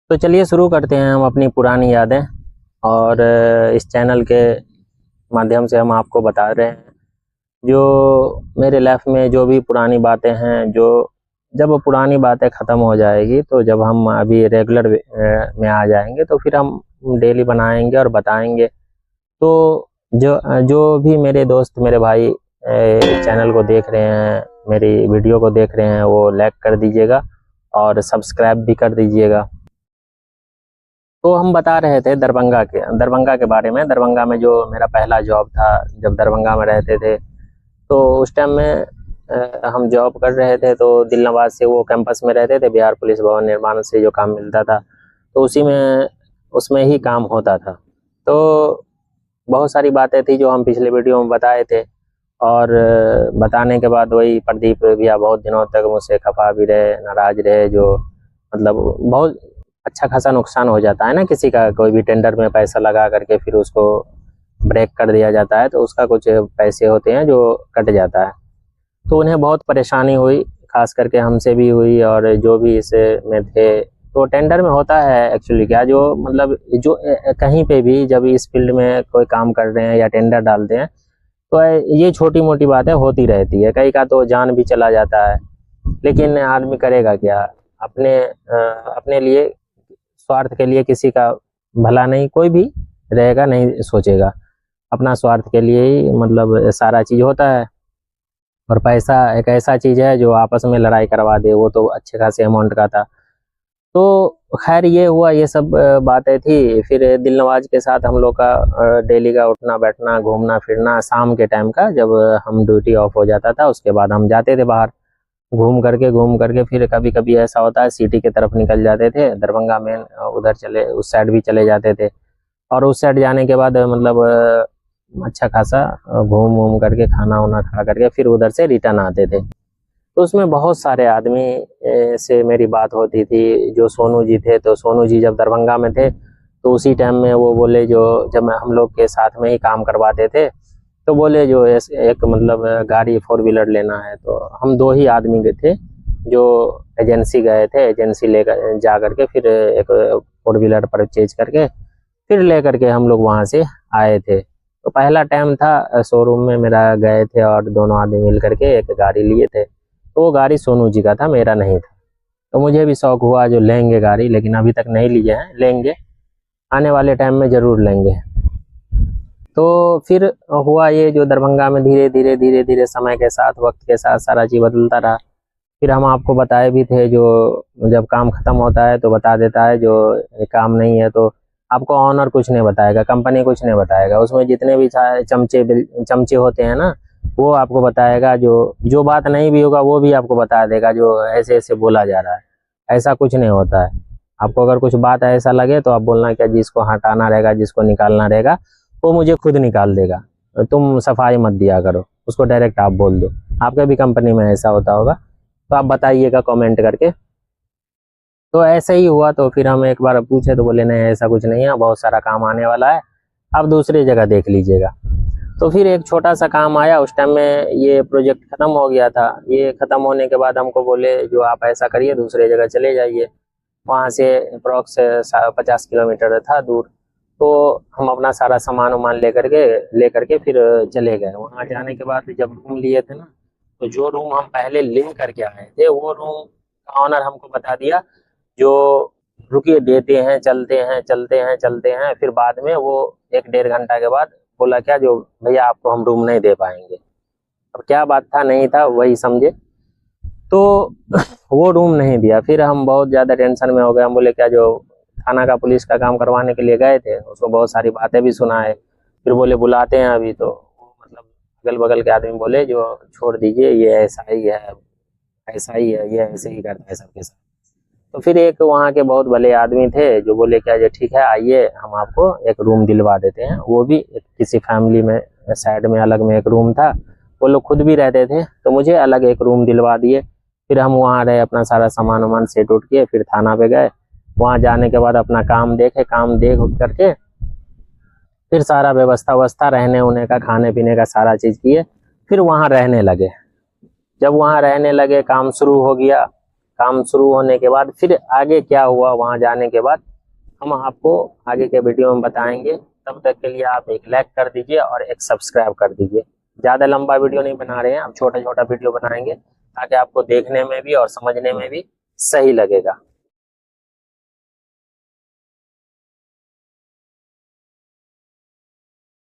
तो चलिए शुरू करते हैं हम अपनी पुरानी यादें। और इस चैनल के माध्यम से हम आपको बता रहे हैं जो मेरे लाइफ में जो भी पुरानी बातें हैं, जो जब वो पुरानी बातें ख़त्म हो जाएगी तो जब हम अभी रेगुलर में आ जाएंगे तो फिर हम डेली बनाएंगे और बताएंगे। तो जो भी मेरे दोस्त मेरे भाई चैनल को देख रहे हैं, मेरी वीडियो को देख रहे हैं, वो लाइक कर दीजिएगा और सब्सक्राइब भी कर दीजिएगा। तो हम बता रहे थे दरभंगा के बारे में। दरभंगा में जो मेरा पहला जॉब था, जब दरभंगा में रहते थे तो उस टाइम में हम जॉब कर रहे थे तो दिलनवाज से वो कैंपस में रहते थे, बिहार पुलिस भवन निर्माण से जो काम मिलता था तो उसी में उसमें ही काम होता था। तो बहुत सारी बातें थी जो हम पिछले वीडियो में बताए थे। और बताने के बाद वही प्रदीप भैया बहुत दिनों तक मुझसे खफा भी रहे, नाराज रहे। जो मतलब बहुत अच्छा खासा नुकसान हो जाता है ना किसी का, कोई भी टेंडर में पैसा लगा करके फिर उसको ब्रेक कर दिया जाता है तो उसका कुछ पैसे होते हैं जो कट जाता है। तो उन्हें बहुत परेशानी हुई, खास करके हमसे भी हुई और जो भी इस में थे। तो टेंडर में होता है एक्चुअली क्या, जो मतलब जो कहीं पे भी जब इस फील्ड में कोई काम कर रहे हैं या टेंडर डालते हैं तो ये छोटी मोटी बातें होती रहती है। कई का तो जान भी चला जाता है, लेकिन आदमी करेगा क्या। अपने लिए, स्वार्थ के लिए किसी का भला नहीं कोई भी रहेगा, नहीं सोचेगा। अपना स्वार्थ के लिए ही मतलब सारा चीज़ होता है। और पैसा एक ऐसा चीज़ है जो आपस में लड़ाई करवा दे, वो तो अच्छे खासे अमाउंट का था। तो खैर ये हुआ, ये सब बातें थी। फिर दिलनवाज के साथ हम लोग का डेली का उठना बैठना घूमना फिरना, शाम के टाइम का जब हम ड्यूटी ऑफ हो जाता था उसके बाद हम जाते थे बाहर घूम करके फिर कभी कभी ऐसा होता है सिटी की तरफ निकल जाते थे, दरभंगा में उधर चले, उस साइड भी चले जाते थे। और उस साइड जाने के बाद मतलब अच्छा खासा घूम घूम करके खाना वाना खा करके फिर उधर से रिटर्न आते थे। तो उसमें बहुत सारे आदमी से मेरी बात होती थी। जो सोनू जी थे, तो सोनू जी जब दरभंगा में थे तो उसी टाइम में वो बोले, जो जब मैं हम लोग के साथ में ही काम करवाते थे तो बोले जो एक मतलब गाड़ी 4 व्हीलर लेना है। तो हम 2 ही आदमी गए थे जो एजेंसी गए थे, एजेंसी लेकर जा करके फिर एक 4 व्हीलर परचेज करके फिर ले करके हम लोग वहाँ से आए थे। तो पहला टाइम था शोरूम में मेरा, गए थे और दोनों आदमी मिल करके एक गाड़ी लिए थे। तो वो गाड़ी सोनू जी का था, मेरा नहीं था। तो मुझे भी शौक हुआ जो लेंगे गाड़ी, लेकिन अभी तक नहीं लिए हैं, लेंगे आने वाले टाइम में ज़रूर लेंगे। तो फिर हुआ ये, जो दरभंगा में धीरे धीरे समय के साथ, वक्त के साथ सारा चीज़ बदलता रहा। फिर हम आपको बताए भी थे, जो जब काम ख़त्म होता है तो बता देता है, जो काम नहीं है तो आपको ऑनर कुछ नहीं बताएगा, कंपनी कुछ नहीं बताएगा। उसमें जितने भी चमचे होते हैं ना, वो आपको बताएगा। जो जो बात नहीं भी होगा वो भी आपको बता देगा, जो ऐसे ऐसे बोला जा रहा है। ऐसा कुछ नहीं होता है। आपको अगर कुछ बात ऐसा लगे तो आप बोलना क्या, जिसको हटाना रहेगा, जिसको निकालना रहेगा वो मुझे खुद निकाल देगा, तुम सफाई मत दिया करो, उसको डायरेक्ट आप बोल दो। आपके भी कंपनी में ऐसा होता होगा तो आप बताइएगा कमेंट करके। तो ऐसे ही हुआ। तो फिर हम एक बार पूछे तो बोले नहीं ऐसा कुछ नहीं है, बहुत सारा काम आने वाला है, आप दूसरी जगह देख लीजिएगा। तो फिर एक छोटा सा काम आया, उस टाइम में ये प्रोजेक्ट ख़त्म हो गया था। ये ख़त्म होने के बाद हमको बोले जो आप ऐसा करिए दूसरी जगह चले जाइए। वहाँ से अप्रॉक्स 50 किलोमीटर था दूर। तो हम अपना सारा सामान वामान ले करके फिर चले गए। वहाँ जाने के बाद जब रूम लिए थे ना, तो जो रूम हम पहले ले करके आए थे वो रूम का ऑनर हमको बता दिया, जो रुकिए देते हैं, चलते हैं। फिर बाद में वो 1 डेढ़ घंटा के बाद बोला क्या, जो भैया आपको हम रूम नहीं दे पाएंगे। अब क्या बात था नहीं था वही समझे। तो वो रूम नहीं दिया। फिर हम बहुत ज़्यादा टेंशन में हो गए। हम बोले क्या, जो थाना का पुलिस का काम करवाने के लिए गए थे उसको बहुत सारी बातें भी सुनाए। फिर बोले बुलाते हैं अभी। तो वो मतलब अगल बगल के आदमी बोले जो छोड़ दीजिए, ये ऐसा ही है, ऐसा ही है, ये ऐसे ही करता है सबके साथ। तो फिर एक वहाँ के बहुत भले आदमी थे जो बोले क्या, जो ठीक है आइए हम आपको एक रूम दिलवा देते हैं। वो भी किसी फैमिली में साइड में अलग में एक रूम था, वो लोग खुद भी रहते थे, तो मुझे अलग एक रूम दिलवा दिए। फिर हम वहाँ रहे, अपना सारा सामान वामान सेट उठ किए, फिर थाना पे गए। वहाँ जाने के बाद अपना काम देखे, काम देख करके फिर सारा व्यवस्था रहने उन्हें का, खाने पीने का सारा चीज़ किए। फिर वहाँ रहने लगे। जब वहाँ रहने लगे काम शुरू हो गया। काम शुरू होने के बाद फिर आगे क्या हुआ, वहाँ जाने के बाद हम आपको आगे के वीडियो में बताएंगे। तब तक के लिए आप एक लाइक कर दीजिए और एक सब्सक्राइब कर दीजिए। ज़्यादा लंबा वीडियो नहीं बना रहे हैं, हम छोटा छोटा वीडियो बनाएंगे ताकि आपको देखने में भी और समझने में भी सही लगेगा।